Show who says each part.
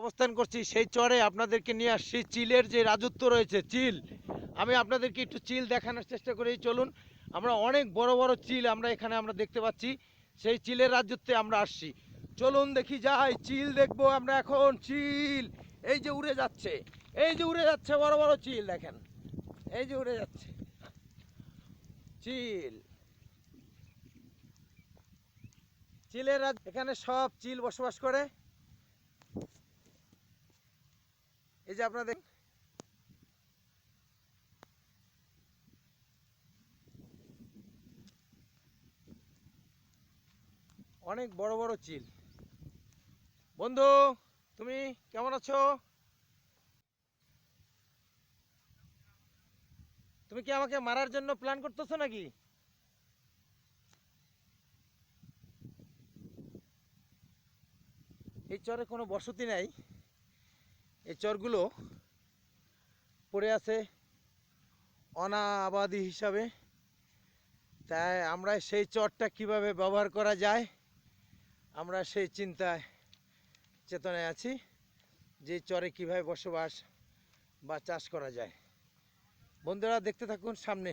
Speaker 1: অবস্থান করছি সেই চরে আপনাদেরকে নিয়ে আসছি চিলের যে রাজত্ব রয়েছে চিল। আমি আপনাদেরকে একটু চিল দেখানোর চেষ্টা করি, চলুন। আমরা অনেক বড় বড় চিল আমরা দেখতে পাচ্ছি, সেই চিলের রাজত্বে আমরা আসছি। চলুন দেখি যাই, চিল দেখবো আমরা এখন। চিল এই যে উড়ে যাচ্ছে, এই যে উড়ে যাচ্ছে বড় বড় চিল দেখেন, এই যে উড়ে যাচ্ছে চিল। চিলের রাজ, এখানে সব চিল বসবাস করে। এই যে আপনাদের অনেক বড় বড় চিল। বন্ধু, তুমি কেমন আছো? তুমি কি আমাকে মারার জন্য প্ল্যান করতেছো নাকি? এই চরে কোনো বসতি নাই, এই চরগুলো পড়ে আছে অনাবাদি হিসাবে। তাই আমরা সেই চরটা কিভাবে ব্যবহার করা যায়, আমরা সেই চিন্তায় চেতনায় আছি যে চরে কিভাবে বসবাস বা চাষ করা যায়। বন্ধুরা দেখতে থাকুন সামনে।